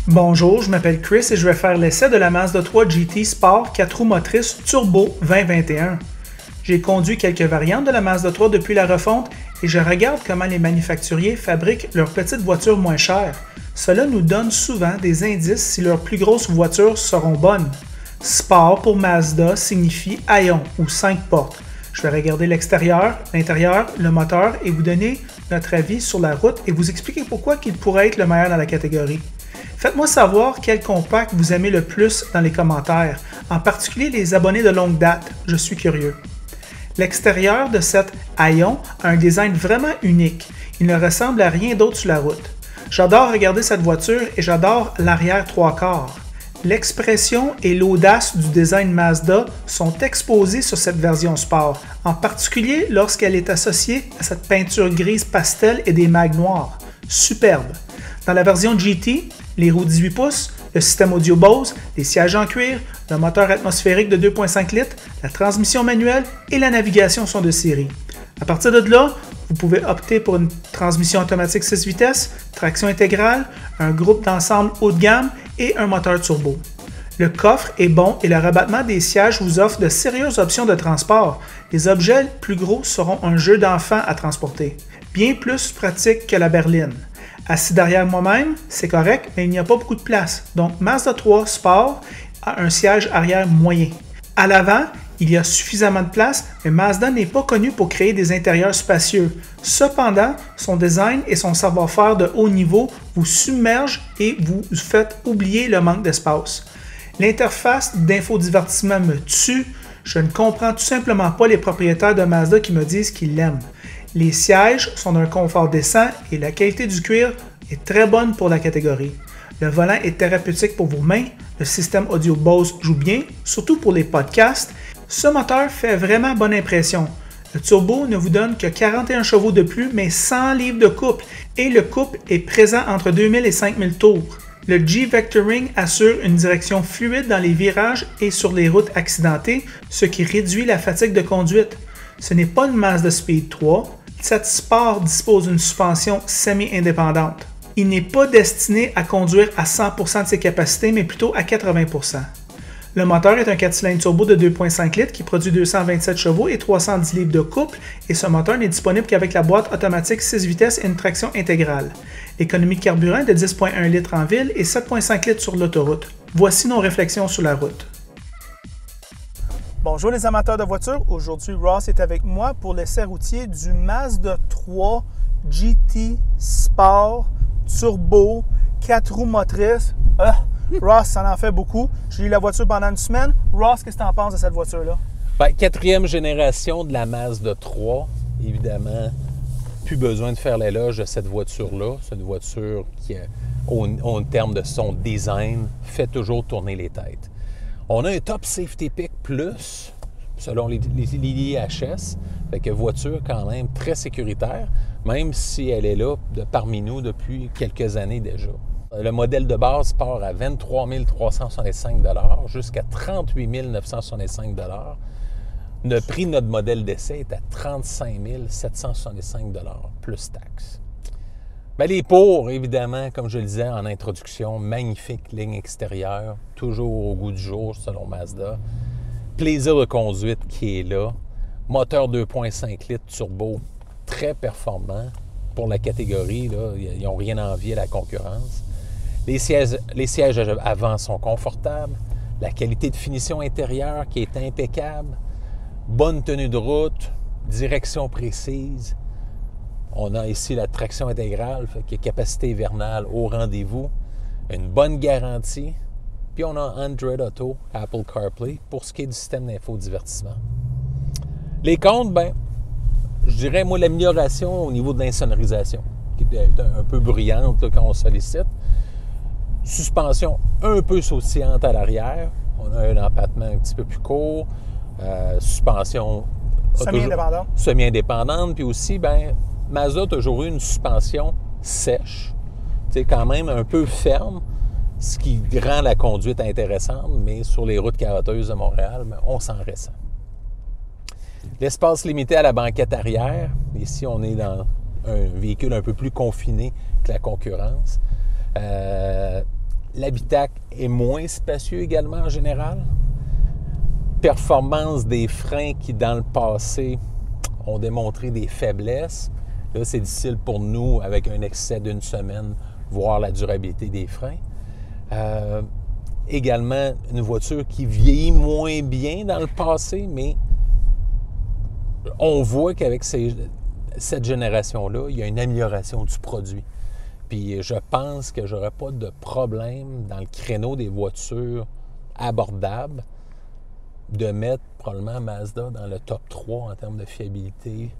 Bonjour, je m'appelle Chris et je vais faire l'essai de la Mazda 3 GT Sport 4 roues motrices Turbo 2021. J'ai conduit quelques variantes de la Mazda 3 depuis la refonte et je regarde comment les manufacturiers fabriquent leurs petites voitures moins chères. Cela nous donne souvent des indices si leurs plus grosses voitures seront bonnes. Sport pour Mazda signifie haillon ou 5 portes. Je vais regarder l'extérieur, l'intérieur, le moteur et vous donner notre avis sur la route et vous expliquer pourquoi il pourrait être le meilleur dans la catégorie. Faites-moi savoir quel compact vous aimez le plus dans les commentaires, en particulier les abonnés de longue date, je suis curieux. L'extérieur de cette haillon a un design vraiment unique, il ne ressemble à rien d'autre sur la route. J'adore regarder cette voiture et j'adore l'arrière 3/4. L'expression et l'audace du design Mazda sont exposées sur cette version sport, en particulier lorsqu'elle est associée à cette peinture grise pastel et des mags noirs. Superbe! Dans la version GT, les roues 18 pouces, le système audio Bose, les sièges en cuir, le moteur atmosphérique de 2,5 litres, la transmission manuelle et la navigation sont de série. À partir de là, vous pouvez opter pour une transmission automatique 6 vitesses, traction intégrale, un groupe d'ensemble haut de gamme et un moteur turbo. Le coffre est bon et le rabattement des sièges vous offre de sérieuses options de transport. Les objets plus gros seront un jeu d'enfant à transporter, bien plus pratique que la berline. Assis derrière moi-même, c'est correct, mais il n'y a pas beaucoup de place. Donc Mazda 3 Sport a un siège arrière moyen. À l'avant, il y a suffisamment de place, mais Mazda n'est pas connu pour créer des intérieurs spacieux. Cependant, son design et son savoir-faire de haut niveau vous submergent et vous faites oublier le manque d'espace. L'interface d'infodivertissement me tue. Je ne comprends tout simplement pas les propriétaires de Mazda qui me disent qu'ils l'aiment. Les sièges sont d'un confort décent et la qualité du cuir est très bonne pour la catégorie. Le volant est thérapeutique pour vos mains, le système audio Bose joue bien, surtout pour les podcasts. Ce moteur fait vraiment bonne impression. Le turbo ne vous donne que 41 chevaux de plus, mais 100 livres de couple, et le couple est présent entre 2000 et 5000 tours. Le G-Vectoring assure une direction fluide dans les virages et sur les routes accidentées, ce qui réduit la fatigue de conduite. Ce n'est pas une Mazda Speed 3, cette Sport dispose d'une suspension semi-indépendante. Il n'est pas destiné à conduire à 100% de ses capacités, mais plutôt à 80%. Le moteur est un 4 cylindres turbo de 2,5 litres qui produit 227 chevaux et 310 livres de couple, et ce moteur n'est disponible qu'avec la boîte automatique 6 vitesses et une traction intégrale. L'économie de carburant est de 10,1 litres en ville et 7,5 litres sur l'autoroute. Voici nos réflexions sur la route. Bonjour les amateurs de voitures, aujourd'hui Ross est avec moi pour l'essai routier du Mazda 3 GT Sport Turbo 4 roues motrices. Ross, ça en fait beaucoup. J'ai eu la voiture pendant une semaine. Ross, qu'est-ce que tu en penses de cette voiture-là? Bien, 4e génération de la Mazda 3, évidemment, plus besoin de faire l'éloge de cette voiture-là. C'est une voiture qui, en termes de son design, fait toujours tourner les têtes. On a un Top Safety Pick Plus, selon les IHS, fait que voiture quand même très sécuritaire, même si elle est là parmi nous depuis quelques années déjà. Le modèle de base part à 23 365 $ jusqu'à 38 965 $. Le prix de notre modèle d'essai est à 35 765 $, plus taxes. Bien, les pour, évidemment, comme je le disais en introduction, magnifique ligne extérieure, toujours au goût du jour selon Mazda. Plaisir de conduite qui est là. Moteur 2,5 litres turbo, très performant pour la catégorie. Là, ils n'ont rien à envier à la concurrence. Les sièges avant sont confortables. La qualité de finition intérieure qui est impeccable. Bonne tenue de route, direction précise. On a ici la traction intégrale, fait que capacité hivernale au rendez-vous, une bonne garantie, puis on a Android Auto, Apple CarPlay pour ce qui est du système d'infodivertissement. Les comptes, bien, je dirais, moi, l'amélioration au niveau de l'insonorisation, qui est un peu bruyante là, quand on sollicite. Suspension un peu sautillante à l'arrière, on a un empattement un petit peu plus court, suspension semi-indépendante, puis aussi, bien, Mazda a toujours eu une suspension sèche, quand même un peu ferme, ce qui rend la conduite intéressante, mais sur les routes carotteuses de Montréal, on s'en ressent. L'espace limité à la banquette arrière. Ici, on est dans un véhicule un peu plus confiné que la concurrence. L'habitacle est moins spacieux également en général. Performance des freins qui, dans le passé, ont démontré des faiblesses. Là, c'est difficile pour nous, avec un excès d'une semaine, voir la durabilité des freins. Également, une voiture qui vieillit moins bien dans le passé, mais on voit qu'avec cette génération-là, il y a une amélioration du produit. Puis je pense que j'aurais pas de problème dans le créneau des voitures abordables de mettre probablement Mazda dans le top 3 en termes de fiabilité,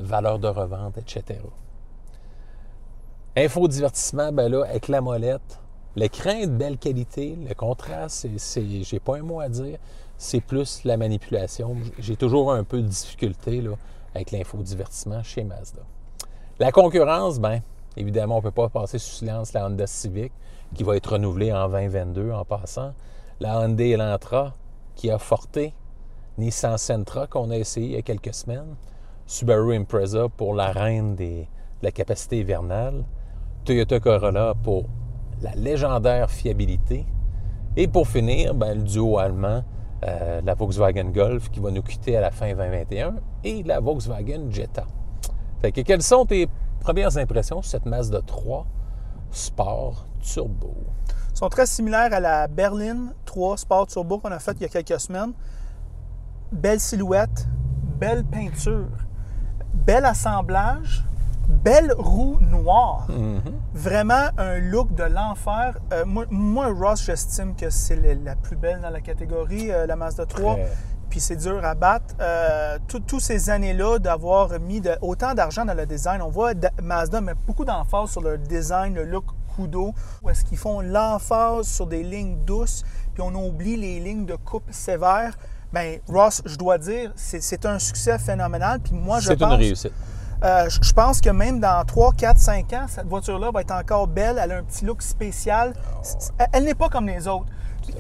valeur de revente, etc. Infodivertissement, ben là, avec la molette, l'écran est de belle qualité, le contraste, j'ai pas un mot à dire, c'est plus la manipulation. J'ai toujours un peu de difficulté là, avec l'infodivertissement chez Mazda. La concurrence, bien, évidemment, on ne peut pas passer sous silence la Honda Civic, qui va être renouvelée en 2022 en passant. La Hyundai Elantra, Kia Forte, Nissan Sentra, qu'on a essayé il y a quelques semaines, Subaru Impreza pour la reine de la capacité hivernale, Toyota Corolla pour la légendaire fiabilité, et pour finir, bien, le duo allemand, la Volkswagen Golf qui va nous quitter à la fin 2021 et la Volkswagen Jetta. Fait que quelles sont tes premières impressions sur cette Mazda 3 Sport Turbo? Ils sont très similaires à la Berline 3 Sport Turbo qu'on a faite il y a quelques semaines. Belle silhouette, belle peinture, bel assemblage, belle roue noire. Vraiment un look de l'enfer. Moi, Ross, j'estime que c'est la plus belle dans la catégorie, la Mazda 3. Puis c'est dur à battre. Toutes ces années-là, d'avoir mis autant d'argent dans le design, on voit Mazda met beaucoup d'emphase sur le design, le look Kudo, où est-ce qu'ils font l'emphase sur des lignes douces, puis on oublie les lignes de coupe sévères. Bien, Ross, je dois dire, c'est un succès phénoménal. Puis moi, je pense... C'est une réussite. Je pense que même dans 3, 4, 5 ans, cette voiture-là va être encore belle. Elle a un petit look spécial. Elle n'est pas comme les autres.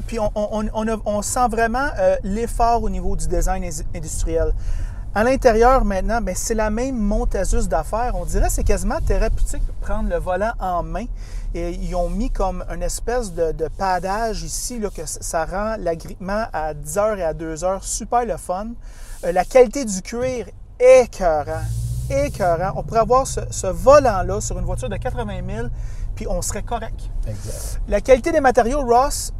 Puis on sent vraiment l'effort au niveau du design industriel. À l'intérieur, maintenant, bien, c'est la même montageuse d'affaires. On dirait que c'est quasiment thérapeutique de prendre le volant en main. Et ils ont mis comme une espèce de padage ici, là, que ça rend l'agrippement à 10 heures et à 2 heures super le fun. La qualité du cuir est écœurant. On pourrait avoir ce volant-là sur une voiture de 80 000, puis on serait correct. Exact. La qualité des matériaux, Ross,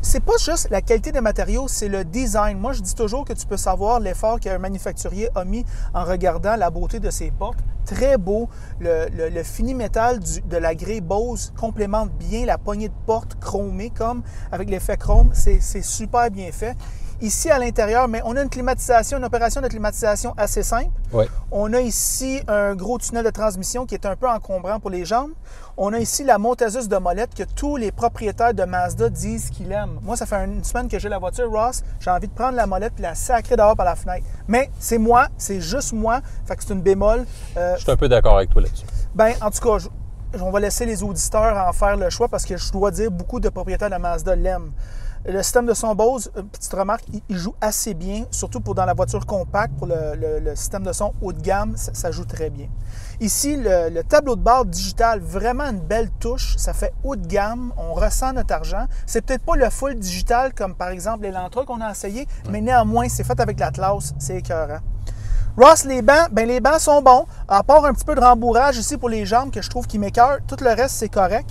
c'est pas juste la qualité des matériaux, c'est le design. Moi, je dis toujours que tu peux savoir l'effort qu'un manufacturier a mis en regardant la beauté de ses portes. Très beau. Le fini métal de la grille Bose complémente bien la poignée de porte chromée, comme avec l'effet chrome. C'est super bien fait. Ici, à l'intérieur, mais on a une opération de climatisation assez simple. Oui. On a ici un gros tunnel de transmission qui est un peu encombrant pour les jambes. On a ici la montageuse de molette que tous les propriétaires de Mazda disent qu'ils aiment. Moi, ça fait une semaine que j'ai la voiture, Ross. J'ai envie de prendre la molette et la sacrer dehors par la fenêtre. Mais c'est moi, c'est juste moi. Fait que c'est une bémol. Je suis un peu d'accord avec toi là-dessus. Bien, en tout cas, on va laisser les auditeurs en faire le choix parce que je dois dire beaucoup de propriétaires de Mazda l'aiment. Le système de son Bose, petite remarque, il joue assez bien, surtout dans la voiture compacte, pour le système de son haut de gamme, ça joue très bien. Ici, le tableau de bord digital, vraiment une belle touche, ça fait haut de gamme, on ressent notre argent. C'est peut-être pas le full digital comme par exemple l'Elantra qu'on a essayé, mais néanmoins, c'est fait avec l'Atlas, c'est écœurant. Ross, les bancs, bien, les bancs sont bons, à part un petit peu de rembourrage ici pour les jambes que je trouve qui m'écœurent. Tout le reste, c'est correct.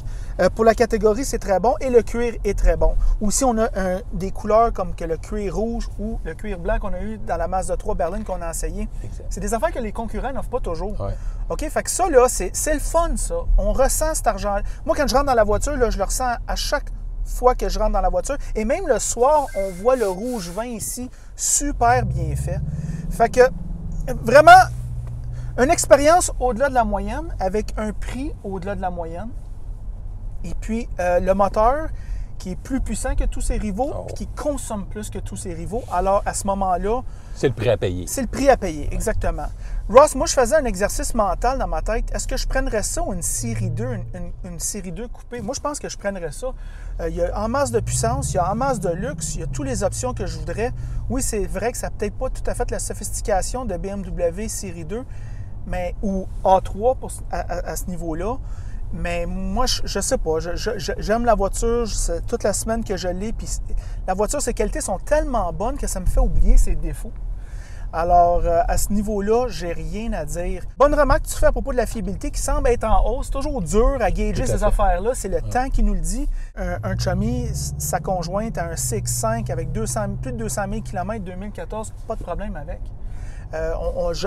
Pour la catégorie, c'est très bon et le cuir est très bon. Aussi, on a des couleurs comme que le cuir rouge ou le cuir blanc qu'on a eu dans la Mazda 3 Berline qu'on a essayé. C'est des affaires que les concurrents n'offrent pas toujours. Ouais. OK? Fait que ça, là, c'est le fun, ça. On ressent cet argent. Moi, quand je rentre dans la voiture, là, je le ressens à chaque fois que je rentre dans la voiture. Et même le soir, on voit le rouge vin ici, super bien fait. Fait que vraiment, une expérience au-delà de la moyenne, avec un prix au-delà de la moyenne. Et puis, le moteur, qui est plus puissant que tous ses rivaux, puis qui consomme plus que tous ses rivaux. Alors, à ce moment-là... C'est le prix à payer. C'est le prix à payer, exactement. Ross, moi, je faisais un exercice mental dans ma tête. Est-ce que je prendrais ça ou une série 2, une série 2 coupée? Moi, je pense que je prendrais ça. Il y a en masse de puissance, il y a en masse de luxe, il y a toutes les options que je voudrais. Oui, c'est vrai que ça n'a peut-être pas tout à fait la sophistication de BMW série 2, mais, ou A3 à ce niveau-là. Mais moi, je sais pas. J'aime la voiture. Toute la semaine que je l'ai. Puis la voiture, ses qualités sont tellement bonnes que ça me fait oublier ses défauts. Alors, à ce niveau-là, j'ai rien à dire. Bonne remarque que tu fais à propos de la fiabilité qui semble être en hausse. C'est toujours dur à gager ces affaires-là. C'est le temps qui nous le dit. Un chummy, sa conjointe a un CX-5 avec plus de 200 000 km 2014, pas de problème avec.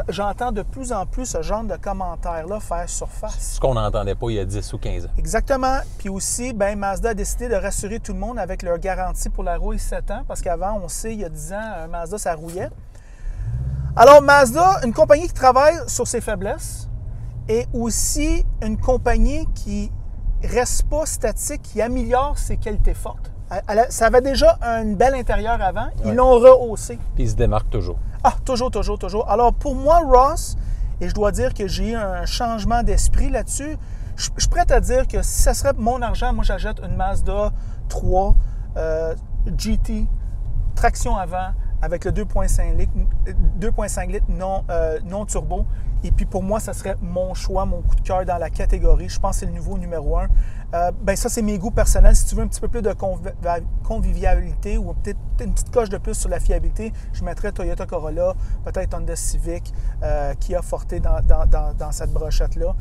J'entends de plus en plus ce genre de commentaires-là faire surface. Ce qu'on n'entendait pas il y a 10 ou 15 ans. Exactement. Puis aussi, Mazda a décidé de rassurer tout le monde avec leur garantie pour la rouille 7 ans, parce qu'avant, on sait, il y a 10 ans, un Mazda, ça rouillait. Alors, Mazda, une compagnie qui travaille sur ses faiblesses et aussi une compagnie qui reste pas statique, qui améliore ses qualités fortes. Ça avait déjà un bel intérieur avant. Ils l'ont rehaussé. Puis ils se démarquent toujours. Ah, toujours. Alors, pour moi, Ross, et je dois dire que j'ai eu un changement d'esprit là-dessus, je suis prêt à dire que si ça serait mon argent, moi, j'achète une Mazda 3 GT, traction avant, avec le 2.5 litres non turbo. Et puis, pour moi, ça serait mon choix, mon coup de cœur dans la catégorie. Je pense que c'est le nouveau numéro 1. Ça, c'est mes goûts personnels. Si tu veux un petit peu plus de convivialité ou peut-être une petite coche de plus sur la fiabilité, je mettrais Toyota Corolla, peut-être Honda Civic, Kia Forte dans cette brochette-là.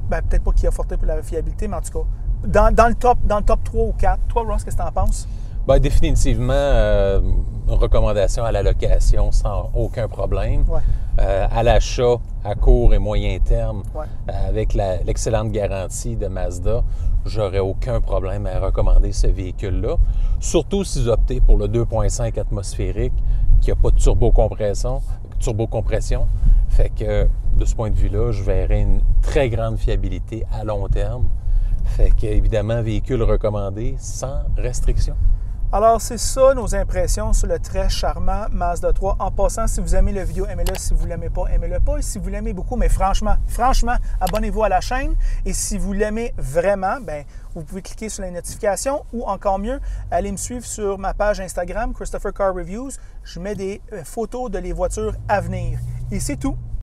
Peut-être pas Kia Forte pour la fiabilité, mais en tout cas, dans le top 3 ou 4. Toi, Ross, qu'est-ce que tu en penses? Définitivement, une recommandation à la location sans aucun problème. Ouais. À l'achat à court et moyen terme, ouais. Avec l'excellente garantie de Mazda, j'aurais aucun problème à recommander ce véhicule-là. Surtout si vous optez pour le 2.5 atmosphérique qui n'a pas de turbocompression. Fait que de ce point de vue-là, je verrais une très grande fiabilité à long terme. Fait que, évidemment, véhicule recommandé sans restriction. Alors, c'est ça nos impressions sur le très charmant Mazda 3. En passant, si vous aimez la vidéo, aimez-le. Si vous ne l'aimez pas, aimez-le pas. Et si vous l'aimez beaucoup, mais franchement, abonnez-vous à la chaîne. Et si vous l'aimez vraiment, vous pouvez cliquer sur les notifications ou encore mieux, allez me suivre sur ma page Instagram, Christopher Car Reviews. Je mets des photos de les voitures à venir. Et c'est tout.